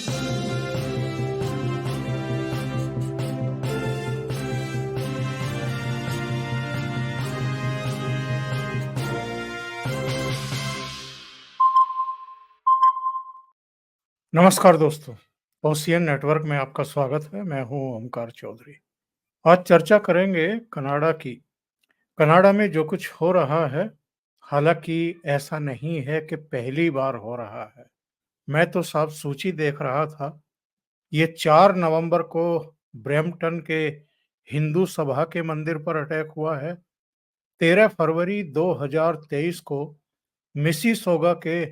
नमस्कार दोस्तों, ocean network में आपका स्वागत है। मैं हूं ओमकार चौधरी। आज चर्चा करेंगे कनाडा की। कनाडा में जो कुछ हो रहा है, हालांकि ऐसा नहीं है कि पहली बार हो रहा है। मैं तो साफ सूची देख रहा था। ये 4 नवंबर को ब्रैम्पटन के हिंदू सभा के मंदिर पर अटैक हुआ है। 13 फरवरी 2023 को मिसिसौगा के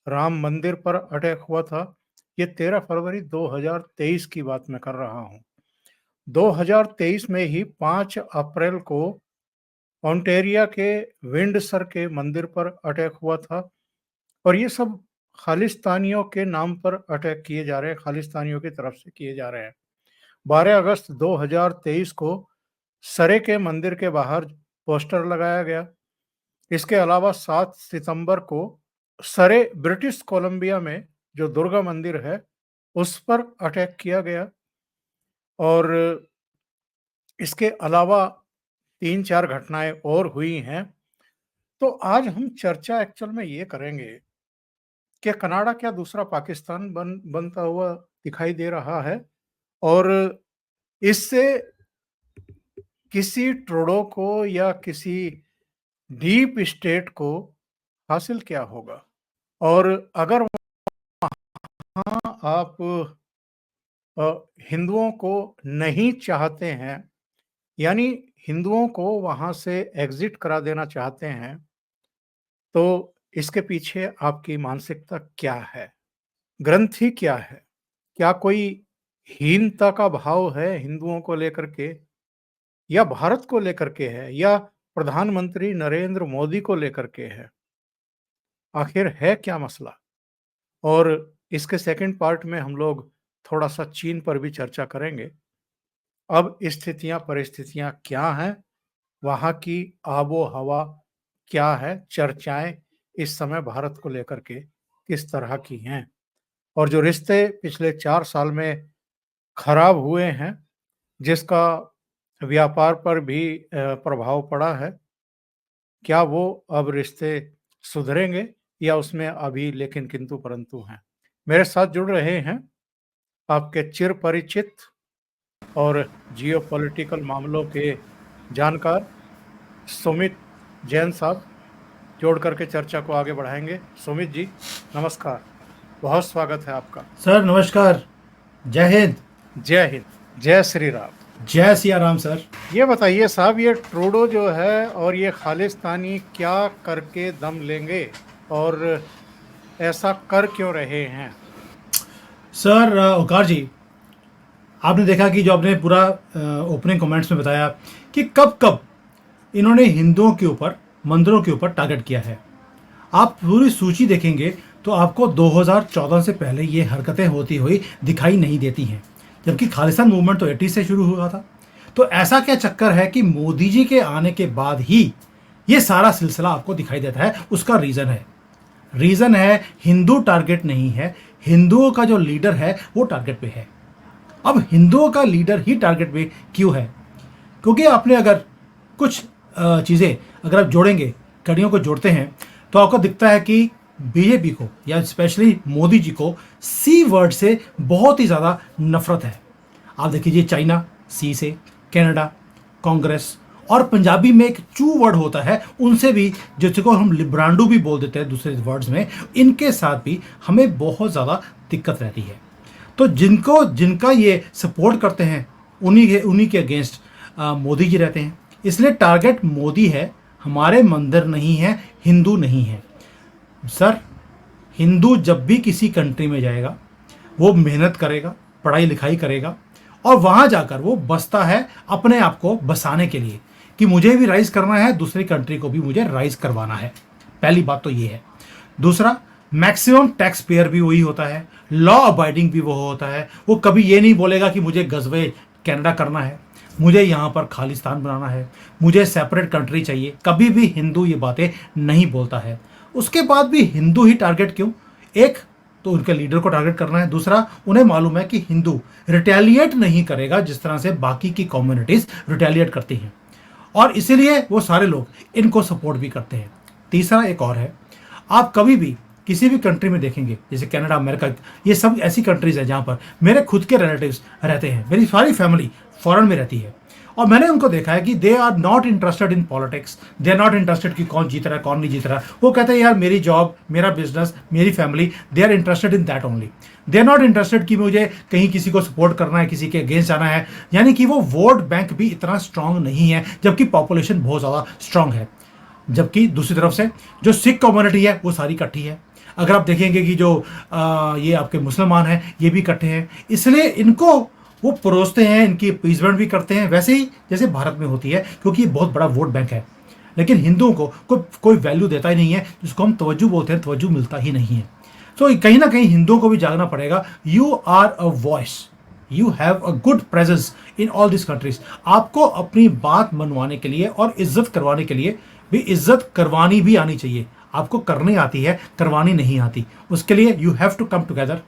राम मंदिर पर अटैक हुआ था। ये 13 फरवरी 2023 की बात मैं कर रहा हूँ। 2023 में ही 5 अप्रैल को ओंटारियो के विंडसर के मंदिर पर अटैक हुआ था। और ये सब खालिस्तानियों के नाम पर अटैक किए जा रहे हैं, खालिस्तानियों की तरफ से किए जा रहे हैं। 12 अगस्त 2023 को सरे के मंदिर के बाहर पोस्टर लगाया गया। इसके अलावा 7 सितंबर को सरे ब्रिटिश कोलंबिया में जो दुर्गा मंदिर है उस पर अटैक किया गया। और इसके अलावा 3-4 घटनाएं और हुई हैं। तो आज हम चर्चा एक्चुअल में ये करेंगे कि कनाडा क्या दूसरा पाकिस्तान बनता हुआ दिखाई दे रहा है, और इससे किसी ट्रूडो को या किसी डीप स्टेट को हासिल क्या होगा। और अगर वहाँ आप हिंदुओं को नहीं चाहते हैं, यानी हिंदुओं को वहाँ से एग्जिट करा देना चाहते हैं, तो इसके पीछे आपकी मानसिकता क्या है, ग्रंथि क्या है? क्या कोई हीनता का भाव है हिंदुओं को लेकर के, या भारत को लेकर के है, या प्रधानमंत्री नरेंद्र मोदी को लेकर के है? आखिर है क्या मसला? और इसके सेकंड पार्ट में हम लोग थोड़ा सा चीन पर भी चर्चा करेंगे। अब स्थितियां परिस्थितियां क्या हैं, वहाँ की आबो हवा क्या है, चर्चाएं इस समय भारत को लेकर के किस तरह की हैं, और जो रिश्ते पिछले 4 साल में खराब हुए हैं, जिसका व्यापार पर भी प्रभाव पड़ा है, क्या वो अब रिश्ते सुधरेंगे या उसमें अभी लेकिन किंतु परंतु हैं? मेरे साथ जुड़ रहे हैं आपके चिर परिचित और जियोपॉलिटिकल मामलों के जानकार सुमित जैन साहब। जोड़ करके चर्चा को आगे बढ़ाएंगे। सुमित जी नमस्कार, बहुत स्वागत है आपका। सर नमस्कार, जय हिंद। जय हिंद, जय श्री राम। जय सिया राम। सर ये बताइए साहब, ये ट्रूडो जो है और ये खालिस्तानी क्या करके दम लेंगे, और ऐसा कर क्यों रहे हैं? सर ओकार जी, आपने देखा कि जो आपने पूरा ओपनिंग कमेंट्स में बताया कि कब कब इन्होंने हिंदुओं के ऊपर, मंदिरों के ऊपर टारगेट किया है। आप पूरी सूची देखेंगे तो आपको 2014 से पहले ये हरकतें होती हुई दिखाई नहीं देती हैं, जबकि खालिस्तान मूवमेंट तो 80 से शुरू हुआ था। तो ऐसा क्या चक्कर है कि मोदी जी के आने के बाद ही ये सारा सिलसिला आपको दिखाई देता है? उसका रीज़न है हिंदू टारगेट नहीं है, हिंदुओं का जो लीडर है वो टारगेट पे है। अब हिंदुओं का लीडर ही टारगेट पे क्यों है? क्योंकि आपने अगर कुछ चीज़ें अगर आप जोड़ेंगे, कड़ियों को जोड़ते हैं, तो आपको दिखता है कि बीजेपी को या स्पेशली मोदी जी को सी वर्ड से बहुत ही ज़्यादा नफरत है। आप देख लीजिए, चाइना सी से, कनाडा, कांग्रेस, और पंजाबी में एक चू वर्ड होता है, उनसे भी, जिसको हम लिब्रांडू भी बोल देते हैं दूसरे वर्ड्स में, इनके साथ भी हमें बहुत ज़्यादा दिक्कत रहती है। तो जिनका ये सपोर्ट करते हैं उन्हीं के अगेंस्ट मोदी जी रहते हैं। इसलिए टारगेट मोदी है, हमारे मंदिर नहीं है, हिंदू नहीं है। सर, हिंदू जब भी किसी कंट्री में जाएगा वो मेहनत करेगा, पढ़ाई लिखाई करेगा, और वहाँ जाकर वो बसता है अपने आप को बसाने के लिए कि मुझे भी राइज करना है, दूसरी कंट्री को भी मुझे राइज करवाना है। पहली बात तो ये है। दूसरा, मैक्सिमम टैक्स पेयर भी वही होता है, लॉ अबाइडिंग भी वो होता है। वो कभी ये नहीं बोलेगा कि मुझे गजवे कनाडा करना है, मुझे यहाँ पर खालिस्तान बनाना है, मुझे सेपरेट कंट्री चाहिए। कभी भी हिंदू ये बातें नहीं बोलता है। उसके बाद भी हिंदू ही टारगेट क्यों? एक तो उनके लीडर को टारगेट करना है। दूसरा, उन्हें मालूम है कि हिंदू रिटेलिएट नहीं करेगा जिस तरह से बाकी की कम्युनिटीज रिटेलिएट करती हैं, और इसीलिए वो सारे लोग इनको सपोर्ट भी करते हैं। तीसरा एक और है, आप कभी भी किसी भी कंट्री में देखेंगे, जैसे कनाडा, अमेरिका, ये सब ऐसी कंट्रीज है जहां पर मेरे खुद के रिलेटिव्स रहते हैं, मेरी सारी फैमिली फॉरेन में रहती है, और मैंने उनको देखा है कि they are not interested in politics, they are not interested कि कौन जीत रहा है कौन नहीं जीत रहा। वो कहते हैं यार मेरी जॉब, मेरा बिजनेस, मेरी family, they are interested in that only. They are not interested कि मुझे कहीं किसी को सपोर्ट करना है, किसी के अगेंस्ट जाना है। यानी कि वो वोट बैंक भी इतना स्ट्रांग नहीं है, जबकि पॉपुलेशन बहुत ज़्यादा स्ट्रांग है। जबकि दूसरी तरफ से जो सिख कम्युनिटी है वो सारी इकट्ठी है। अगर आप देखेंगे कि जो ये आपके मुसलमान हैं ये भी इकट्ठे हैं, इसलिए इनको वो परोसते हैं, इनकी अपीजमेंट भी करते हैं, वैसे ही जैसे भारत में होती है, क्योंकि ये बहुत बड़ा वोट बैंक है। लेकिन हिंदुओं को कोई वैल्यू देता ही नहीं है, जिसको हम तवज्जो बोलते हैं, तवज्जो मिलता ही नहीं है। तो कहीं ना कहीं हिंदुओं को भी जागना पड़ेगा। You are a voice, you have a good presence in all this countries. आपको अपनी बात मनवाने के लिए और इज्जत करवाने के लिए भी इज्जत करवानी भी आनी चाहिए। आपको करनी आती है, करवानी नहीं आती। उसके लिए you have to come together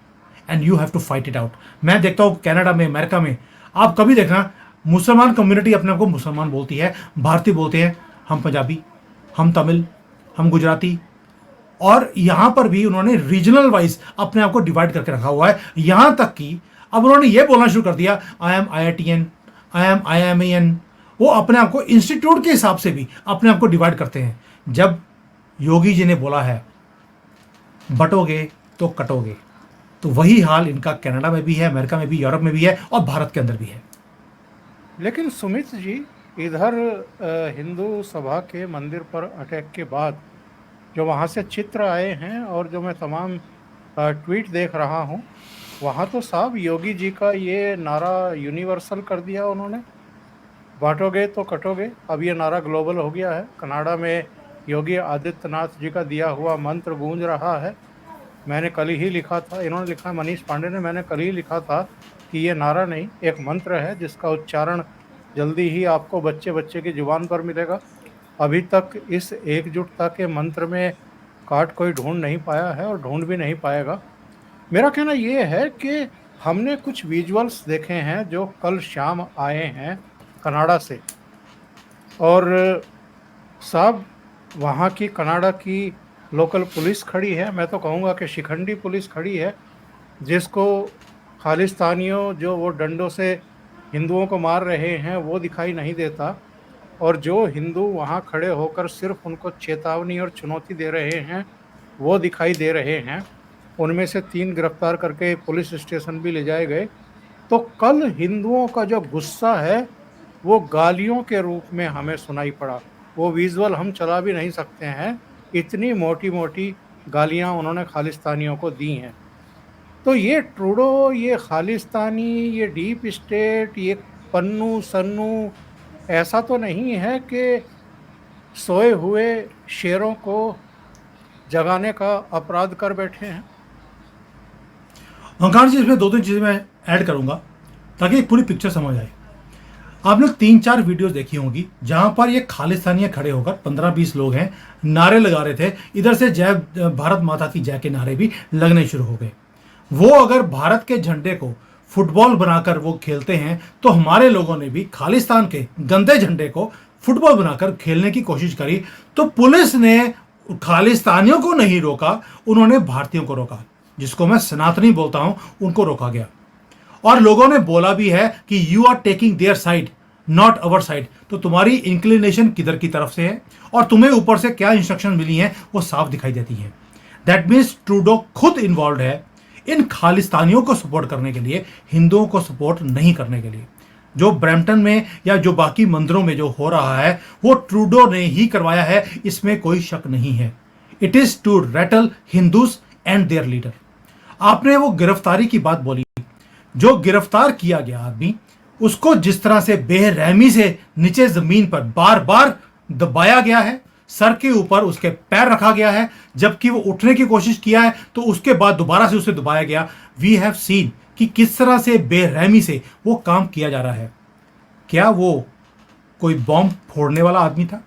and you have to fight it out. मैं देखता हूँ कनाडा में, अमेरिका में, आप कभी देखना मुसलमान कम्युनिटी अपने आप को मुसलमान बोलती है, भारतीय बोलते हैं, हम पंजाबी, हम तमिल, हम गुजराती, और यहां पर भी उन्होंने रीजनल वाइज अपने आप को डिवाइड करके रखा हुआ है। यहां तक कि अब उन्होंने ये बोलना शुरू कर दिया, I am IITN, I am IIMAN। वो अपने आप को इंस्टीट्यूट के हिसाब से भी अपने आप को डिवाइड करते हैं। जब योगी जी ने बोला है बटोगे तो कटोगे, तो वही हाल इनका कनाडा में भी है, अमेरिका में भी, यूरोप में भी है, और भारत के अंदर भी है। लेकिन सुमित जी, इधर हिंदू सभा के मंदिर पर अटैक के बाद जो वहाँ से चित्र आए हैं और जो मैं तमाम ट्वीट देख रहा हूँ, वहाँ तो साहब योगी जी का ये नारा यूनिवर्सल कर दिया उन्होंने, बांटोगे तो कटोगे। अब ये नारा ग्लोबल हो गया है। कनाडा में योगी आदित्यनाथ जी का दिया हुआ मंत्र गूंज रहा है। मैंने कल ही लिखा था, इन्होंने लिखा, मनीष पांडे ने, मैंने कल ही लिखा था कि ये नारा नहीं, एक मंत्र है जिसका उच्चारण जल्दी ही आपको बच्चे बच्चे की जुबान पर मिलेगा। अभी तक इस एकजुटता के मंत्र में काट कोई ढूंढ नहीं पाया है और ढूंढ भी नहीं पाएगा। मेरा कहना ये है कि हमने कुछ विजुअल्स देखे हैं जो कल शाम आए हैं कनाडा से, और साहब वहाँ की कनाडा की लोकल पुलिस खड़ी है, मैं तो कहूँगा कि शिखंडी पुलिस खड़ी है, जिसको खालिस्तानियों जो वो डंडों से हिंदुओं को मार रहे हैं वो दिखाई नहीं देता, और जो हिंदू वहाँ खड़े होकर सिर्फ उनको चेतावनी और चुनौती दे रहे हैं वो दिखाई दे रहे हैं। उनमें से 3 गिरफ्तार करके पुलिस स्टेशन भी ले जाए गए। तो कल हिंदुओं का जो गुस्सा है वो गालियों के रूप में हमें सुनाई पड़ा। वो विजुअल हम चला भी नहीं सकते हैं, इतनी मोटी मोटी गालियां उन्होंने खालिस्तानियों को दी हैं। तो ये ट्रूडो, ये खालिस्तानी, ये डीप स्टेट, ये पन्नू सन्नू, ऐसा तो नहीं है कि सोए हुए शेरों को जगाने का अपराध कर बैठे हैं। ओंकार जी, इसमें 2-3 चीजें मैं ऐड करूंगा ताकि एक पूरी पिक्चर समझ आए। आपने 3-4 वीडियोस देखी होंगी जहां पर ये खालिस्तानी खड़े होकर 15-20 लोग हैं, नारे लगा रहे थे। इधर से जय भारत माता की जय के नारे भी लगने शुरू हो गए। वो अगर भारत के झंडे को फुटबॉल बनाकर वो खेलते हैं, तो हमारे लोगों ने भी खालिस्तान के गंदे झंडे को फुटबॉल बनाकर खेलने की कोशिश करी। तो पुलिस ने खालिस्तानियों को नहीं रोका, उन्होंने भारतीयों को रोका, जिसको मैं सनातनी बोलता हूं, उनको रोका गया। और लोगों ने बोला भी है कि you are taking their side not our side. तो तुम्हारी इंक्लिनेशन किधर की तरफ से है और तुम्हें ऊपर से क्या इंस्ट्रक्शन मिली है वो साफ दिखाई देती है। दैट मीन्स ट्रूडो खुद इन्वॉल्व है इन खालिस्तानियों को सपोर्ट करने के लिए, हिंदुओं को सपोर्ट नहीं करने के लिए। जो ब्रैम्पटन में या जो बाकी मंदिरों में जो हो रहा है वो ट्रूडो ने ही करवाया है, इसमें कोई शक नहीं है। It is to rattle Hindus and their leader. आपने वो गिरफ्तारी की बात बोली, जो गिरफ्तार किया गया आदमी, उसको जिस तरह से बेरहमी से नीचे जमीन पर बार बार दबाया गया है, सर के ऊपर उसके पैर रखा गया है, जबकि वो उठने की कोशिश किया है तो उसके बाद दोबारा से उसे दबाया गया। वी हैव सीन कि किस तरह से बेरहमी से वो काम किया जा रहा है। क्या वो कोई बॉम्ब फोड़ने वाला आदमी था?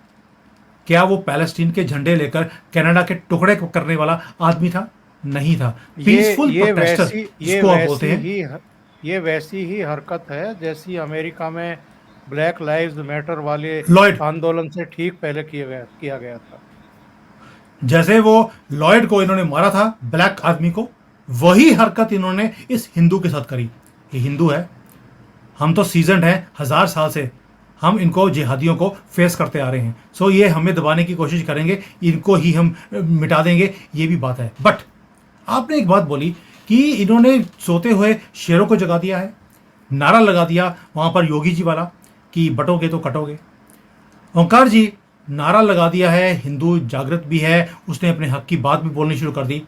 क्या वो पैलेस्टीन के झंडे लेकर कनाडा के टुकड़े करने वाला आदमी था? नहीं था। ये पीसफुल ये प्रोटेस्टर वैसी ये जिसको आप बोलते वैसी हैं। ही ये वैसी ही हरकत है जैसी अमेरिका में ब्लैक लाइव्स मैटर वाले लॉयड, आंदोलन से ठीक पहले किया गया था। जैसे वो लॉयड को इन्होंने मारा था, ब्लैक आदमी को, वही हरकत इन्होंने इस हिंदू के साथ करी। ये हिंदू है, हम तो सीजनड हैं, 1000 साल से हम इनको जिहादियों को फेस करते आ रहे हैं। सो ये हमें दबाने की कोशिश करेंगे, इनको ही हम मिटा देंगे, ये भी बात है। बट आपने एक बात बोली कि इन्होंने सोते हुए शेरों को जगा दिया है, नारा लगा दिया वहां पर योगी जी वाला कि बटोगे तो कटोगे। ओंकार जी, नारा लगा दिया है, हिंदू जागृत भी है, उसने अपने हक की बात भी बोलनी शुरू कर दी।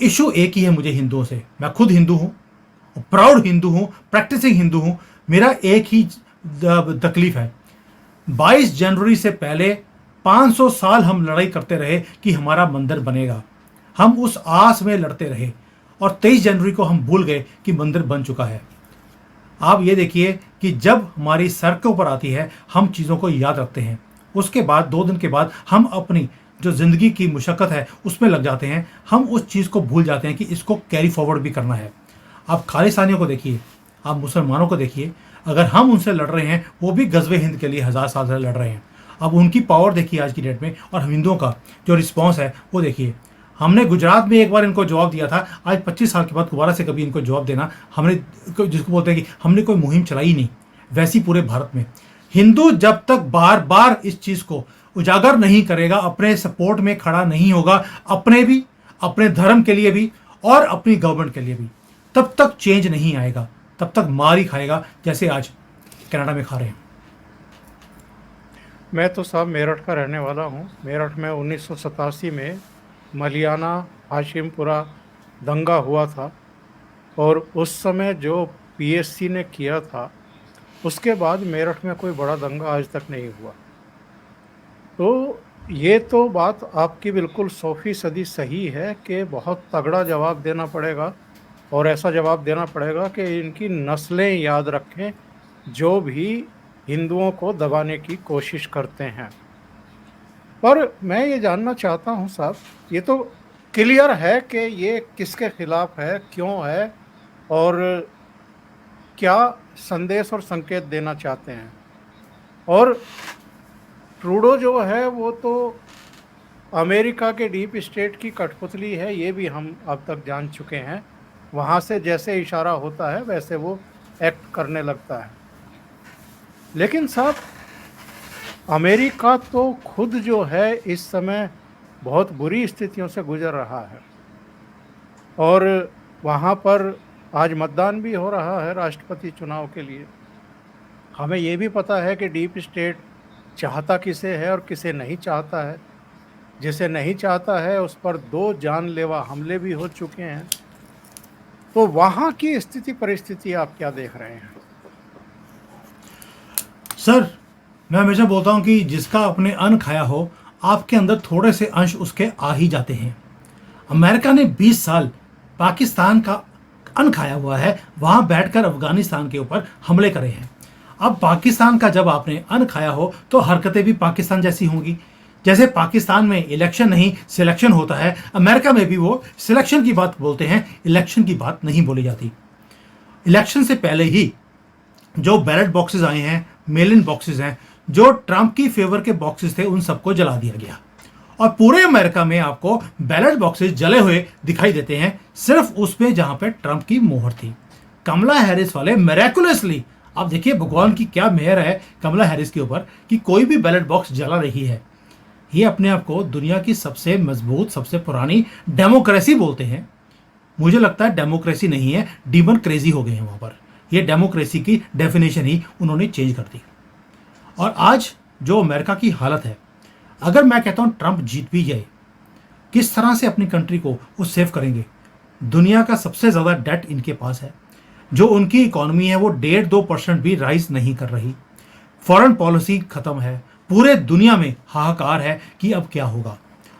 इशू एक ही है मुझे हिंदुओं से, मैं खुद हिंदू हूं, प्राउड हिंदू हूं, प्रैक्टिसिंग हिंदू हूं। मेरा एक ही तकलीफ है, 22 जनवरी से पहले 500 साल हम लड़ाई करते रहे कि हमारा मंदिर बनेगा, हम उस आस में लड़ते रहे, और 23 जनवरी को हम भूल गए कि मंदिर बन चुका है। आप ये देखिए कि जब हमारी सर के ऊपर आती है हम चीज़ों को याद रखते हैं, उसके बाद 2 दिन के बाद हम अपनी जो ज़िंदगी की मुशक्क़त है उसमें लग जाते हैं, हम उस चीज़ को भूल जाते हैं कि इसको कैरी फॉरवर्ड भी करना है। आप खालिस्तानियों को देखिए, आप मुसलमानों को देखिए, अगर हम उनसे लड़ रहे हैं, वो भी गज़वे हिंद के लिए 1000 साल से लड़ रहे हैं। अब उनकी पावर देखिए आज की डेट में, और हम हिंदुओं का जो रिस्पॉन्स है वो देखिए। हमने गुजरात में एक बार इनको जवाब दिया था, आज 25 साल के बाद दोबारा से कभी इनको जवाब देना, हमने जिसको बोलते हैं कि हमने कोई मुहिम चलाई नहीं, वैसी पूरे भारत में हिंदू जब तक बार बार इस चीज़ को उजागर नहीं करेगा, अपने सपोर्ट में खड़ा नहीं होगा, अपने भी, अपने धर्म के लिए भी और अपनी गवर्नमेंट के लिए भी, तब तक चेंज नहीं आएगा, तब तक मार ही खाएगा जैसे आज कनाडा में खा रहे हैं। मैं तो साहब मेरठ का रहने वाला हूँ। मेरठ में 1987 में मलियाना हाशिमपुरा दंगा हुआ था, और उस समय जो पीएससी ने किया था उसके बाद मेरठ में कोई बड़ा दंगा आज तक नहीं हुआ। तो ये तो बात आपकी बिल्कुल 100% सही है कि बहुत तगड़ा जवाब देना पड़ेगा, और ऐसा जवाब देना पड़ेगा कि इनकी नस्लें याद रखें जो भी हिंदुओं को दबाने की कोशिश करते हैं। पर मैं ये जानना चाहता हूँ साहब, ये तो क्लियर है कि ये किसके खिलाफ है, क्यों है, और क्या संदेश और संकेत देना चाहते हैं। और ट्रूडो जो है वो तो अमेरिका के डीप स्टेट की कठपुतली है, ये भी हम अब तक जान चुके हैं। वहाँ से जैसे इशारा होता है वैसे वो एक्ट करने लगता है। लेकिन साहब, अमेरिका तो खुद जो है इस समय बहुत बुरी स्थितियों से गुजर रहा है, और वहाँ पर आज मतदान भी हो रहा है राष्ट्रपति चुनाव के लिए। हमें ये भी पता है कि डीप स्टेट चाहता किसे है और किसे नहीं चाहता है। जिसे नहीं चाहता है उस पर 2 जानलेवा हमले भी हो चुके हैं। तो वहाँ की स्थिति परिस्थिति आप क्या देख रहे हैं? सर, मैं हमेशा बोलता हूं कि जिसका अपने अन्न खाया हो, आपके अंदर थोड़े से अंश उसके आ ही जाते हैं। अमेरिका ने 20 साल पाकिस्तान का अन्न खाया हुआ है, वहां बैठकर अफगानिस्तान के ऊपर हमले करे हैं। अब पाकिस्तान का जब आपने अन्न खाया हो तो हरकतें भी पाकिस्तान जैसी होंगी। जैसे पाकिस्तान में इलेक्शन नहीं सिलेक्शन होता है, अमेरिका में भी वो सिलेक्शन की बात बोलते हैं, इलेक्शन की बात नहीं बोली जाती। इलेक्शन से पहले ही जो बैलेट बॉक्सेस आए हैं, मेल इन बॉक्सेस हैं, जो ट्रंप की फेवर के बॉक्सेस थे, उन सबको जला दिया गया। और पूरे अमेरिका में आपको बैलेट बॉक्सेस जले हुए दिखाई देते हैं, सिर्फ उसमें जहां पे ट्रंप की मोहर थी। कमला हैरिस वाले मेरेकुलसली, आप देखिए भगवान की क्या मेहर है कमला हैरिस के ऊपर कि कोई भी बैलेट बॉक्स जला रही है। ये अपने आप को दुनिया की सबसे मजबूत, सबसे पुरानी डेमोक्रेसी बोलते हैं। मुझे लगता है डेमोक्रेसी नहीं है, डीमन क्रेजी हो गए हैं वहां पर। ये डेमोक्रेसी की डेफिनेशन ही उन्होंने चेंज कर दी। और आज जो अमेरिका की हालत है, अगर मैं कहता हूं ट्रंप जीत भी जाए, किस तरह से अपनी कंट्री को वो सेव करेंगे। दुनिया का सबसे ज़्यादा डेट इनके पास है। जो उनकी इकोनॉमी है वो 1.5-2% भी राइज नहीं कर रही। फॉरेन पॉलिसी खत्म है, पूरे दुनिया में हाहाकार है कि अब क्या होगा।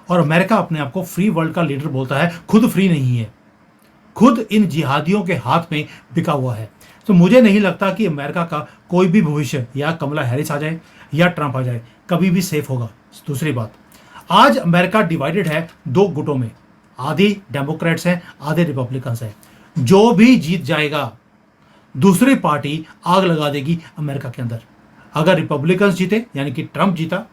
और अमेरिका अपने आप को फ्री वर्ल्ड का लीडर बोलता है, खुद फ्री नहीं है, खुद इन जिहादियों के हाथ में बिका हुआ है। तो मुझे नहीं लगता कि अमेरिका का कोई भी भविष्य, या कमला हैरिस आ जाए या ट्रंप आ जाए, कभी भी सेफ होगा। दूसरी बात, आज अमेरिका डिवाइडेड है 2 गुटों में। आधी डेमोक्रेट्स हैं, आधे रिपब्लिकन्स हैं। जो भी जीत जाएगा दूसरी पार्टी आग लगा देगी अमेरिका के अंदर। अगर रिपब्लिकन्स जीते यानी कि ट्रंप जीता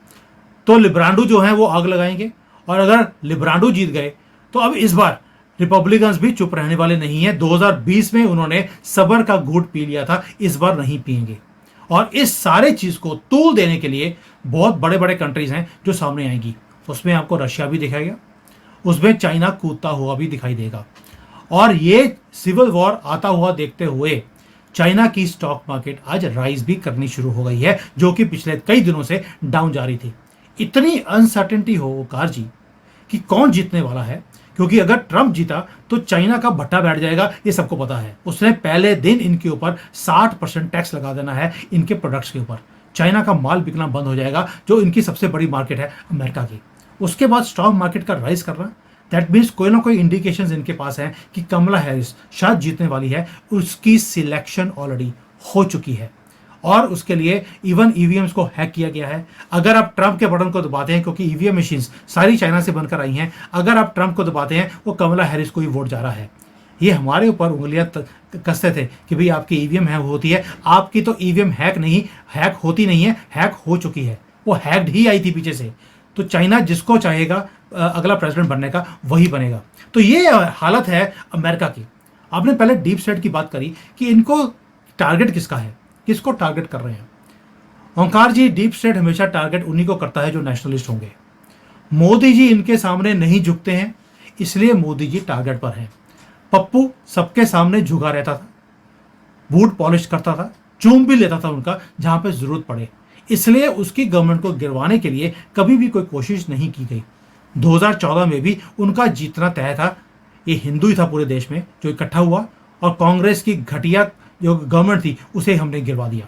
तो लिब्रांडो जो हैं वो आग लगाएंगे, और अगर लिब्रांडो जीत गए तो अब इस बार रिपब्लिकन्स भी चुप रहने वाले नहीं हैं। 2020 में उन्होंने सबर का घूंट पी लिया था, इस बार नहीं पिएंगे। और इस सारे चीज को तूल देने के लिए बहुत बड़े बड़े कंट्रीज हैं जो सामने आएंगी। उसमें आपको रशिया भी दिखाएगा, उसमें चाइना कूदता हुआ भी दिखाई देगा। और ये सिविल वॉर आता हुआ देखते हुए चाइना की स्टॉक मार्केट आज राइज भी करनी शुरू हो गई है, जो कि पिछले कई दिनों से डाउन जा रही थी। इतनी अनसर्टेनिटी हो कार जी कि कौन जीतने वाला है, क्योंकि अगर ट्रंप जीता तो चाइना का भट्टा बैठ जाएगा, ये सबको पता है। उसने पहले दिन इनके ऊपर 60% टैक्स लगा देना है इनके प्रोडक्ट्स के ऊपर। चाइना का माल बिकना बंद हो जाएगा, जो इनकी सबसे बड़ी मार्केट है अमेरिका की। उसके बाद स्टॉक मार्केट का राइज करना, दैट मीन्स कोई ना कोई इंडिकेशंस इनके पास हैं कि कमला हैरिस शायद जीतने वाली है। उसकी सिलेक्शन ऑलरेडी हो चुकी है और उसके लिए इवन ईवीएम्स को हैक किया गया है। अगर आप ट्रंप के बटन को दबाते हैं, क्योंकि ईवीएम मशीन्स सारी चाइना से बनकर आई हैं, अगर आप ट्रंप को दबाते हैं वो कमला हैरिस को ही वोट जा रहा है। ये हमारे ऊपर उंगलियां कसते थे कि भाई आपकी ईवीएम हैक होती है। आपकी तो ईवीएम हैक नहीं, हैक होती नहीं है, हैक हो चुकी है। वो हैक्ड ही आई थी पीछे से। तो चाइना जिसको चाहेगा अगला प्रेसिडेंट बनने का वही बनेगा। तो ये हालत है अमेरिका की। आपने पहले डीप स्टेट की बात करी कि इनको टारगेट किसका है, किसको टारगेट कर रहे हैं। ओंकार जी, डीप स्टेट हमेशा टारगेट उन्हीं को करता है जो नेशनलिस्ट होंगे। मोदी जी इनके सामने नहीं झुकते हैं, इसलिए मोदी जी टारगेट पर हैं। पप्पू सबके सामने झुका रहता था, बूट पॉलिश करता था, चूम भी लेता था उनका जहां पे जरूरत पड़े, इसलिए उसकी गवर्नमेंट को गिरवाने के लिए कभी भी कोई कोशिश नहीं की गई। 2014 में भी उनका जीतना तय था। ये हिंदू ही था पूरे देश में जो इकट्ठा हुआ, और कांग्रेस की घटिया जो गवर्नमेंट थी उसे हमने गिरवा दिया।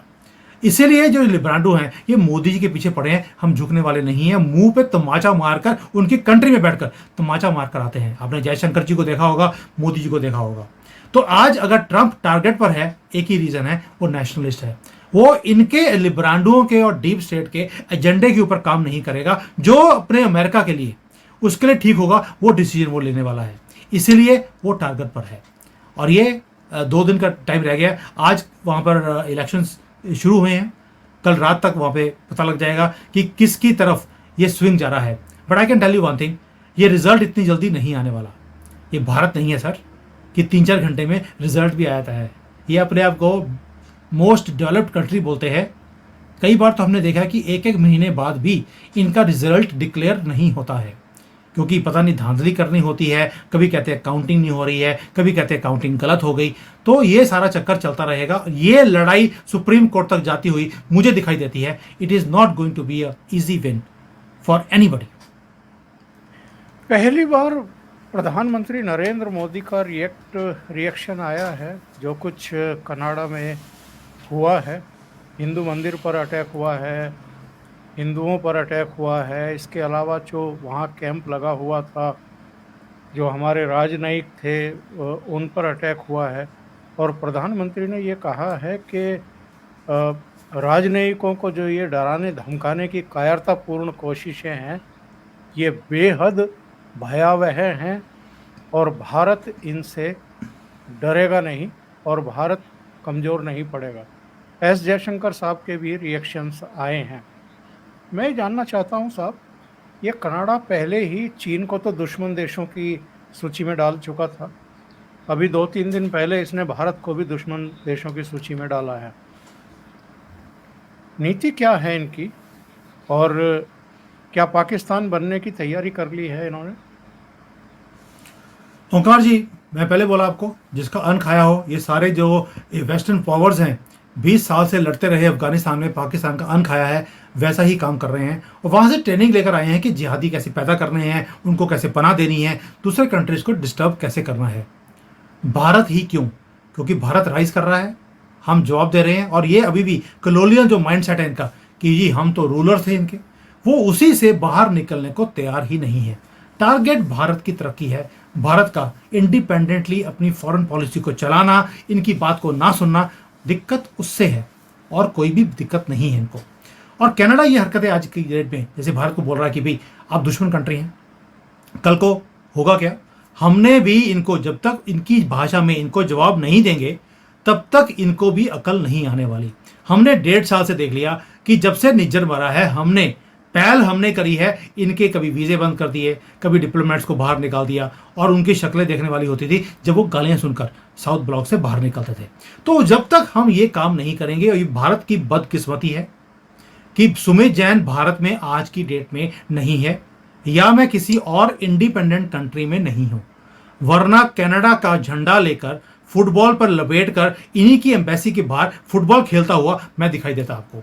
इसीलिए जो लिब्रांडो हैं ये मोदी जी के पीछे पड़े हैं। हम झुकने वाले नहीं हैं। मुंह पे तमाचा मारकर, उनकी कंट्री में बैठकर तमाचा मारकर आते हैं। आपने जयशंकर जी को देखा होगा, मोदी जी को देखा होगा। तो आज अगर ट्रंप टारगेट पर है, एक ही रीजन है, वो नेशनलिस्ट है। वो इनके लिब्रांडुओं के और डीप स्टेट के एजेंडे के ऊपर काम नहीं करेगा। जो अपने अमेरिका के लिए उसके लिए ठीक होगा वो डिसीजन वो लेने वाला है, इसीलिए वो टारगेट पर है। और ये 2 दिन का टाइम रह गया। आज वहाँ पर इलेक्शंस शुरू हुए हैं, कल रात तक वहाँ पे पता लग जाएगा कि किसकी तरफ ये स्विंग जा रहा है। But I can tell you one thing, ये रिजल्ट इतनी जल्दी नहीं आने वाला। ये भारत नहीं है सर कि 3-4 घंटे में रिजल्ट भी आ जाता है। ये अपने आप को मोस्ट डेवलप्ड कंट्री बोलते हैं। कई बार तो हमने देखा कि 1-1 महीने बाद भी इनका रिजल्ट डिक्लेयर नहीं होता है, क्योंकि पता नहीं धांधली करनी होती है। कभी कहते हैं काउंटिंग नहीं हो रही है, कभी कहते हैं काउंटिंग गलत हो गई। तो ये सारा चक्कर चलता रहेगा। ये लड़ाई सुप्रीम कोर्ट तक जाती हुई मुझे दिखाई देती है। It is not going to be a easy win for anybody. पहली बार प्रधानमंत्री नरेंद्र मोदी का रिएक्शन आया है जो कुछ कनाडा में हुआ है। हिंदू मंदिर पर अटैक हुआ है, हिंदुओं पर अटैक हुआ है। इसके अलावा जो वहाँ कैंप लगा हुआ था, जो हमारे राजनयिक थे उन पर अटैक हुआ है। और प्रधानमंत्री ने ये कहा है कि राजनयिकों को जो ये डराने धमकाने की कायरतापूर्ण कोशिशें हैं ये बेहद भयावह हैं और भारत इनसे डरेगा नहीं और भारत कमज़ोर नहीं पड़ेगा। एस जयशंकर साहब के भी रिएक्शंस आए हैं। मैं जानना चाहता हूं साहब, ये कनाडा पहले ही चीन को तो दुश्मन देशों की सूची में डाल चुका था। अभी 2-3 दिन पहले इसने भारत को भी दुश्मन देशों की सूची में डाला है। नीति क्या है इनकी और क्या पाकिस्तान बनने की तैयारी कर ली है इन्होंने? ओंकार जी, मैं पहले बोला आपको, जिसका अन्न खाया हो, ये सारे जो वेस्टर्न पावर्स हैं 20 साल से लड़ते रहे अफगानिस्तान में, पाकिस्तान का अन्न खाया है, वैसा ही काम कर रहे हैं। और वहाँ से ट्रेनिंग लेकर आए हैं कि जिहादी कैसे पैदा करने हैं, उनको कैसे पनाह देनी है, दूसरे कंट्रीज को डिस्टर्ब कैसे करना है। भारत ही क्यों? क्योंकि भारत राइज कर रहा है, हम जवाब दे रहे हैं। और ये अभी भी कलोनियल जो माइंडसेट है इनका कि जी हम तो रूलर थे इनके, वो उसी से बाहर निकलने को तैयार ही नहीं है। टारगेट भारत की तरक्की है, भारत का इंडिपेंडेंटली अपनी फॉरेन पॉलिसी को चलाना, इनकी बात को ना सुनना। दिक्कत उससे है और कोई भी दिक्कत नहीं है इनको। और कनाडा ये हरकतें आज की डेट में जैसे भारत को बोल रहा है कि भाई आप दुश्मन कंट्री हैं, कल को होगा क्या? हमने भी इनको, जब तक इनकी भाषा में इनको जवाब नहीं देंगे तब तक इनको भी अकल नहीं आने वाली। हमने 1.5 साल से देख लिया कि जब से निज्जर मरा है, हमने पहल हमने करी है, इनके कभी वीजे बंद कर दिए, कभी डिप्लोमेट्स को बाहर निकाल दिया, और उनकी शक्लें देखने वाली होती थी जब वो गालियां सुनकर साउथ ब्लॉक से बाहर निकलते थे। तो जब तक हम ये काम नहीं करेंगे, और ये भारत की बदकिस्मती है कि सुमित जैन भारत में आज की डेट में नहीं है, या मैं किसी और इंडिपेंडेंट कंट्री में नहीं हूं, वरना कनाडा का झंडा लेकर फुटबॉल पर लपेट कर इन्हीं की एम्बेसी के बाहर फुटबॉल खेलता हुआ मैं दिखाई देता आपको।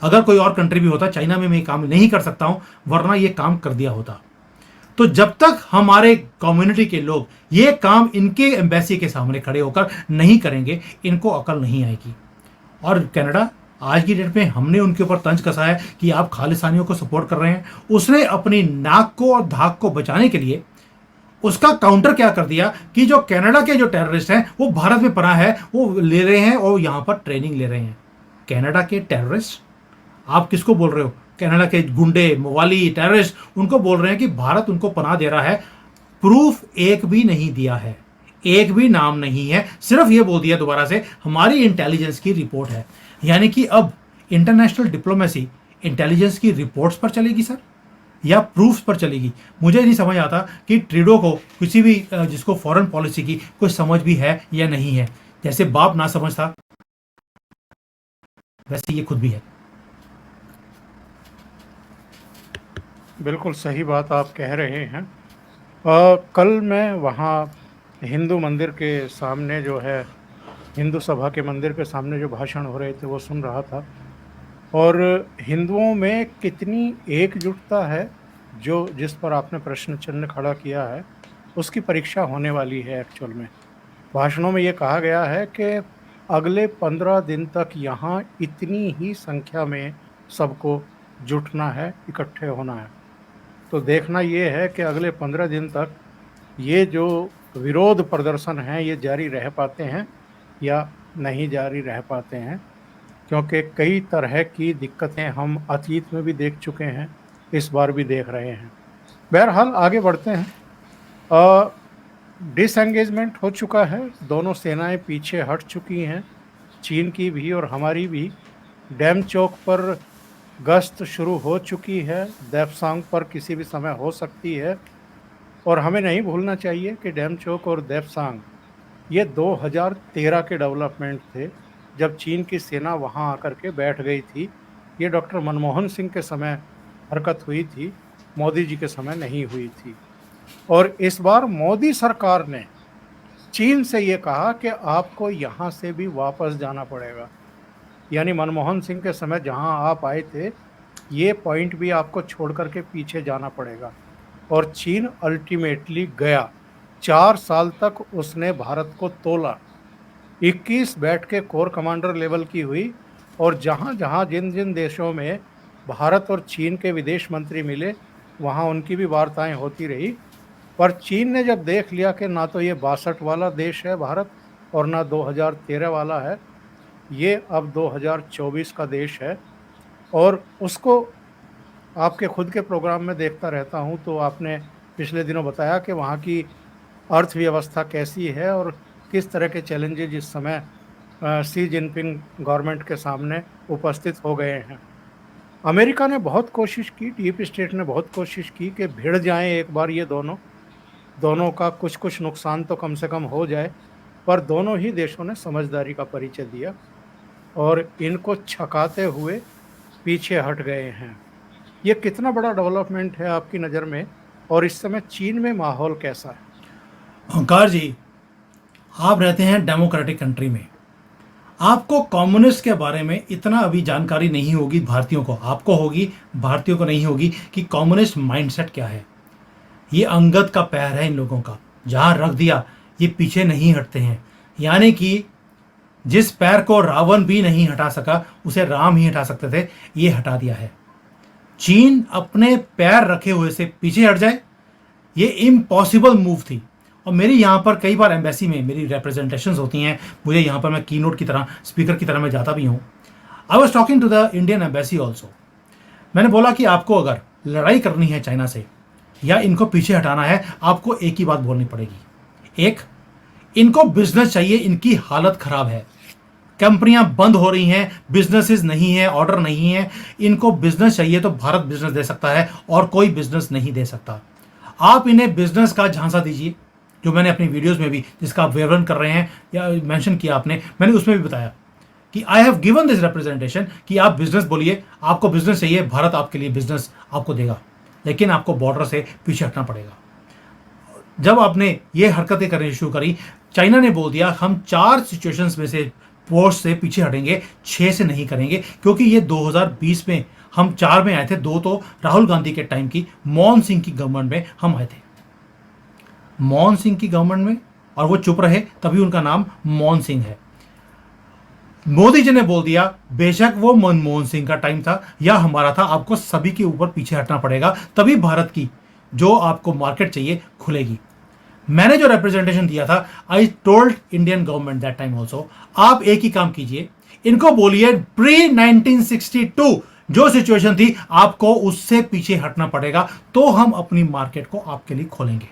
अगर कोई और कंट्री भी होता, चाइना में मैं ये काम नहीं कर सकता हूं, वरना ये काम कर दिया होता। तो जब तक हमारे कम्युनिटी के लोग ये काम इनके एम्बेसी के सामने खड़े होकर नहीं करेंगे, इनको अकल नहीं आएगी। और कनाडा आज की डेट में हमने उनके ऊपर तंज कसा है कि आप खालिस्तानियों को सपोर्ट कर रहे हैं। उसने अपनी नाक को और धाक को बचाने के लिए उसका काउंटर क्या कर दिया कि जो कनाडा के जो टेररिस्ट हैं वो भारत में पनाह है, वो ले रहे हैं और यहां पर ट्रेनिंग ले रहे हैं। कनाडा के टेररिस्ट, आप किसको बोल रहे हो? कनाडा के गुंडे, मवाली, टेररिस्ट, उनको बोल रहे हैं कि भारत उनको पनाह दे रहा है। प्रूफ एक भी नहीं दिया है, एक भी नाम नहीं है, सिर्फ ये बोल दिया दोबारा से हमारी इंटेलिजेंस की रिपोर्ट है। यानी कि अब इंटरनेशनल डिप्लोमेसी इंटेलिजेंस की रिपोर्ट्स पर चलेगी सर, या प्रूफ्स पर चलेगी? मुझे नहीं समझ आता कि ट्रूडो को किसी भी जिसको फॉरेन पॉलिसी की कोई समझ भी है या नहीं है। जैसे बाप ना समझता, वैसे ये खुद भी है। बिल्कुल सही बात आप कह रहे हैं। कल मैं वहाँ हिंदू मंदिर के सामने जो है, हिंदू सभा के मंदिर के सामने जो भाषण हो रहे थे वो सुन रहा था, और हिंदुओं में कितनी एकजुटता है, जो जिस पर आपने प्रश्न चिन्ह खड़ा किया है, उसकी परीक्षा होने वाली है। एक्चुअल में भाषणों में ये कहा गया है कि अगले 15 दिन तक यहाँ इतनी ही संख्या में सबको जुटना है, इकट्ठे होना है। तो देखना ये है कि अगले 15 दिन तक ये जो विरोध प्रदर्शन हैं ये जारी रह पाते हैं या नहीं जारी रह पाते हैं, क्योंकि कई तरह की दिक्कतें हम अतीत में भी देख चुके हैं, इस बार भी देख रहे हैं। बहरहाल आगे बढ़ते हैं। डिसएंगेजमेंट हो चुका है, दोनों सेनाएं पीछे हट चुकी हैं, चीन की भी और हमारी भी। डैम चौक पर गश्त शुरू हो चुकी है, देपसांग पर किसी भी समय हो सकती है। और हमें नहीं भूलना चाहिए कि डैम चौक और देपसांग ये 2013 के डेवलपमेंट थे, जब चीन की सेना वहां आकर के बैठ गई थी। ये डॉक्टर मनमोहन सिंह के समय हरकत हुई थी, मोदी जी के समय नहीं हुई थी। और इस बार मोदी सरकार ने चीन से ये कहा कि आपको यहाँ से भी वापस जाना पड़ेगा, यानी मनमोहन सिंह के समय जहाँ आप आए थे ये पॉइंट भी आपको छोड़ करके पीछे जाना पड़ेगा। और चीन अल्टीमेटली गया, 4 साल तक उसने भारत को तोला। 21 बैठकें कोर कमांडर लेवल की हुई, और जहाँ जहाँ जिन जिन देशों में भारत और चीन के विदेश मंत्री मिले वहाँ उनकी भी वार्ताएं होती रही। पर चीन ने जब देख लिया कि ना तो ये 62 वाला देश है भारत, और ना 2013 वाला है, ये अब 2024 का देश है। और उसको आपके खुद के प्रोग्राम में देखता रहता हूँ, तो आपने पिछले दिनों बताया कि वहाँ की अर्थव्यवस्था कैसी है और किस तरह के चैलेंजेज इस समय शी जिनपिंग गवर्नमेंट के सामने उपस्थित हो गए हैं। अमेरिका ने बहुत कोशिश की, डीप स्टेट ने बहुत कोशिश की कि भिड़ जाएं एक बार ये दोनों का कुछ कुछ नुकसान तो कम से कम हो जाए, पर दोनों ही देशों ने समझदारी का परिचय दिया और इनको छकाते हुए पीछे हट गए हैं। ये कितना बड़ा डेवलपमेंट है आपकी नज़र में, और इस समय चीन में माहौल कैसा है? ओंकार जी, आप रहते हैं डेमोक्रेटिक कंट्री में, आपको कम्युनिस्ट के बारे में इतना अभी जानकारी नहीं होगी। भारतीयों को, आपको होगी, भारतीयों को नहीं होगी कि कम्युनिस्ट माइंडसेट क्या है। ये अंगद का पैर है इन लोगों का, जहां रख दिया ये पीछे नहीं हटते हैं। यानी कि जिस पैर को रावण भी नहीं हटा सका उसे राम ही हटा सकते थे, ये हटा दिया है। चीन अपने पैर रखे हुए से पीछे हट जाए, ये इम्पॉसिबल मूव थी। और मेरी यहाँ पर कई बार एम्बेसी में मेरी रिप्रेजेंटेशंस होती हैं, मुझे यहाँ पर मैं कीनोट की तरह, स्पीकर की तरह मैं जाता भी हूँ। I was talking to the Indian embassy also. मैंने बोला कि आपको अगर लड़ाई करनी है चाइना से, या इनको पीछे हटाना है, आपको एक ही बात बोलनी पड़ेगी। एक, इनको बिजनेस चाहिए, इनकी हालत खराब है, कंपनियां बंद हो रही हैं, बिजनेसेस नहीं है, ऑर्डर नहीं है, इनको बिजनेस चाहिए तो भारत बिजनेस दे सकता है और कोई बिजनेस नहीं दे सकता। आप इन्हें बिजनेस का झांसा दीजिए, जो मैंने अपनी वीडियोस में भी, जिसका आप विवरण कर रहे हैं या मेंशन किया आपने, मैंने उसमें भी बताया कि I have given this representation कि आप बिजनेस बोलिए, आपको बिजनेस चाहिए, भारत आपके लिए बिजनेस आपको देगा, लेकिन आपको बॉर्डर से पीछे हटना पड़ेगा। जब आपने ये हरकतें करनी शुरू करी, चाइना ने बोल दिया हम 4 सिचुएशंस में से पोस्ट से पीछे हटेंगे, 6 से नहीं करेंगे, क्योंकि ये 2020 में हम 4 में आए थे, 2 तो राहुल गांधी के टाइम की मनमोहन सिंह की गवर्नमेंट में हम आए थे, मनमोहन सिंह की गवर्नमेंट में, और वो चुप रहे, तभी उनका नाम मनमोहन सिंह है। मोदी जी ने बोल दिया बेशक वो मनमोहन सिंह का टाइम था या हमारा था, आपको सभी के ऊपर पीछे हटना पड़ेगा, तभी भारत की जो आपको मार्केट चाहिए खुलेगी। मैंने जो रिप्रेजेंटेशन दिया था, I told Indian government that time also, आप एक ही काम कीजिए, इनको बोलिए प्री 1962 जो सिचुएशन थी आपको उससे पीछे हटना पड़ेगा, तो हम अपनी मार्केट को आपके लिए खोलेंगे।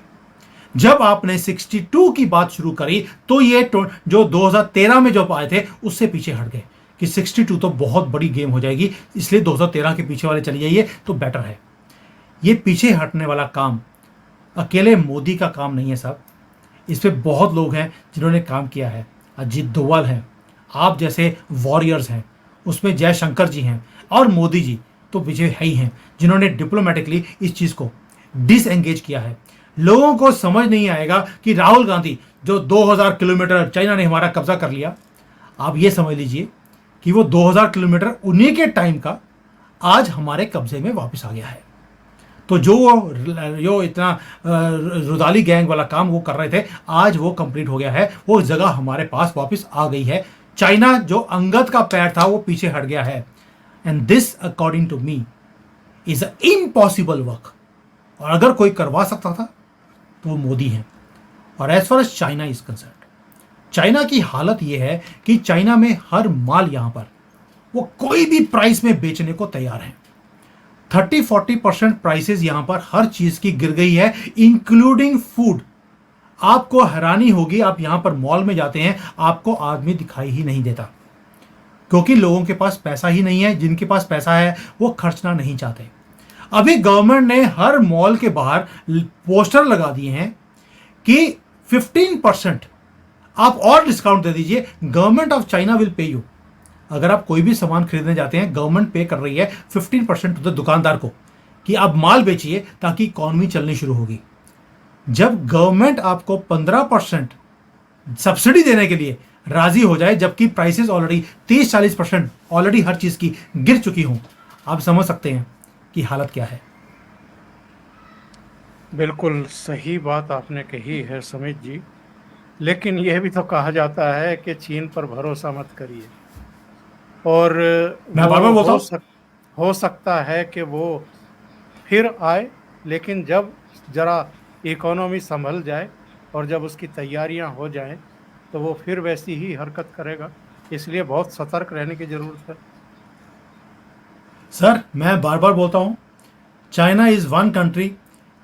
जब आपने 62 की बात शुरू करी तो ये जो 2013 में जो आए थे उससे पीछे हट गए कि 62 तो बहुत बड़ी गेम हो जाएगी, इसलिए 2013 के पीछे वाले चले जाइए तो बेटर है। ये पीछे हटने वाला काम अकेले मोदी का काम नहीं है साहब, इस पे बहुत लोग हैं जिन्होंने काम किया है। अजीत डोभाल हैं, आप जैसे वॉरियर्स हैं, उसमें जयशंकर जी हैं, और मोदी जी तो पीछे है ही हैं, जिन्होंने डिप्लोमेटिकली इस चीज़ को डिसएंगेज किया है। लोगों को समझ नहीं आएगा कि राहुल गांधी जो 2000 किलोमीटर चाइना ने हमारा कब्जा कर लिया, आप ये समझ लीजिए कि वो 2000 किलोमीटर उन्हीं के टाइम का आज हमारे कब्जे में वापस आ गया है। तो जो इतना रुदाली गैंग वाला काम वो कर रहे थे, आज वो कंप्लीट हो गया है, वो जगह हमारे पास वापस आ गई है। चाइना जो अंगद का पैर था वो पीछे हट गया है, and this according to me is a impossible work. और अगर कोई करवा सकता था तो वो मोदी है। और as far as China is concern, China की हालत यह है कि चाइना में हर माल यहां पर वो कोई भी प्राइस में बेचने को तैयार है। 30-40% प्राइसेस यहां पर हर चीज की गिर गई है, इंक्लूडिंग फूड। आपको हैरानी होगी, आप यहां पर मॉल में जाते हैं, आपको आदमी दिखाई ही नहीं देता, क्योंकि लोगों के पास पैसा ही नहीं है। जिनके पास पैसा है वो खर्चना नहीं चाहते। अभी गवर्नमेंट ने हर मॉल के बाहर पोस्टर लगा दिए हैं कि 15% आप और डिस्काउंट दे दीजिए, government of China will pay you. अगर आप कोई भी सामान खरीदने जाते हैं, गवर्नमेंट पे कर रही है 15% तो दुकानदार को कि आप माल बेचिए ताकि इकॉनमी चलनी शुरू होगी। जब गवर्नमेंट आपको 15% सब्सिडी देने के लिए राजी हो जाए, जबकि प्राइसेस ऑलरेडी 30-40% ऑलरेडी हर चीज की गिर चुकी हों, आप समझ सकते हैं कि हालत क्या है। बिल्कुल सही बात आपने कही है समित जी, लेकिन यह भी तो कहा जाता है कि चीन पर भरोसा मत करिए, और मैं बार बार बोलता हूं, हो सकता है कि वो फिर आए, लेकिन जब जरा इकोनॉमी संभल जाए और जब उसकी तैयारियां हो जाएं तो वो फिर वैसी ही हरकत करेगा। इसलिए बहुत सतर्क रहने की ज़रूरत है। सर मैं बार बार बोलता हूं, चाइना इज वन कंट्री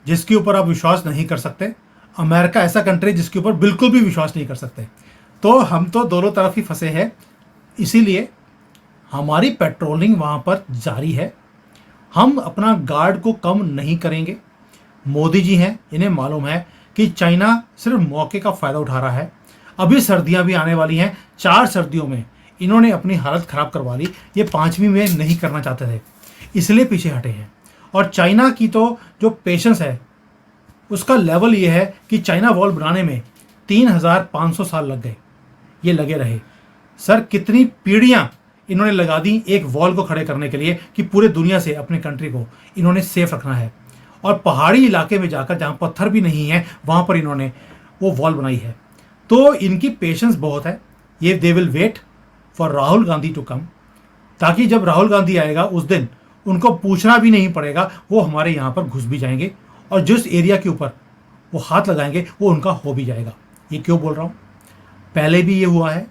जिसके ऊपर आप विश्वास नहीं कर सकते, अमेरिका ऐसा कंट्री जिसके ऊपर बिल्कुल भी विश्वास नहीं कर सकते। तो हम तो दोनों तरफ ही फंसे हैं, इसीलिए हमारी पेट्रोलिंग वहां पर जारी है। हम अपना गार्ड को कम नहीं करेंगे। मोदी जी हैं, इन्हें मालूम है कि चाइना सिर्फ मौके का फ़ायदा उठा रहा है। अभी सर्दियां भी आने वाली हैं, 4 सर्दियों में इन्होंने अपनी हालत ख़राब करवा ली। ये 5वीं में नहीं करना चाहते थे, इसलिए पीछे हटे हैं। और चाइना की तो जो पेशेंस है उसका लेवल ये है कि चाइना वॉल बनाने में 3500 साल लग गए, ये लगे रहे। सर कितनी पीढ़ियां इन्होंने लगा दी एक वॉल को खड़े करने के लिए कि पूरे दुनिया से अपने कंट्री को इन्होंने सेफ रखना है। और पहाड़ी इलाके में जाकर जहाँ पत्थर भी नहीं है वहाँ पर इन्होंने वो वॉल बनाई है। तो इनकी पेशेंस बहुत है। ये they will wait for Rahul Gandhi to come, ताकि जब राहुल गांधी आएगा उस दिन उनको पूछना भी नहीं पड़ेगा, वो हमारे यहाँ पर घुस भी जाएंगे और जिस एरिया के ऊपर वो हाथ लगाएंगे वो उनका हो भी जाएगा। ये क्यों बोल रहा हूँ, पहले भी ये हुआ है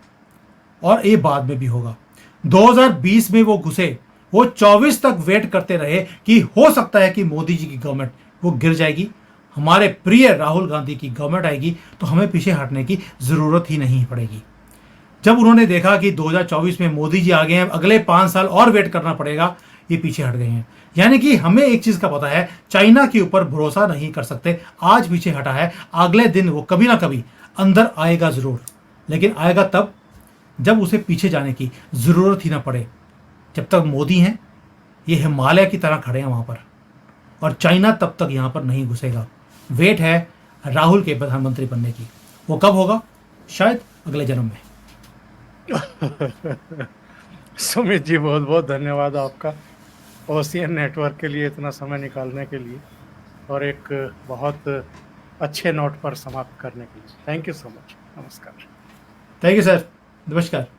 और ये बाद में भी होगा। 2020 में वो घुसे, वो 24 तक वेट करते रहे कि हो सकता है कि मोदी जी की गवर्नमेंट वो गिर जाएगी, हमारे प्रिय राहुल गांधी की गवर्नमेंट आएगी, तो हमें पीछे हटने की ज़रूरत ही नहीं पड़ेगी। जब उन्होंने देखा कि 2024 में मोदी जी आ गए हैं, अगले 5 साल और वेट करना पड़ेगा, ये पीछे हट गए हैं। यानी कि हमें एक चीज़ का पता है, चाइना के ऊपर भरोसा नहीं कर सकते। आज पीछे हटा है, अगले दिन वो कभी ना कभी अंदर आएगा ज़रूर, लेकिन आएगा तब जब उसे पीछे जाने की ज़रूरत ही ना पड़े। जब तक मोदी हैं, ये हिमालय की तरह खड़े हैं वहाँ पर, और चाइना तब तक यहाँ पर नहीं घुसेगा। वेट है राहुल के प्रधानमंत्री बनने की। वो कब होगा? शायद अगले जन्म में। सुमित जी, बहुत बहुत धन्यवाद आपका ओशियन नेटवर्क के लिए इतना समय निकालने के लिए और एक बहुत अच्छे नोट पर समाप्त करने के लिए। Thank you so much. नमस्कार। थैंक यू सर, नमस्कार।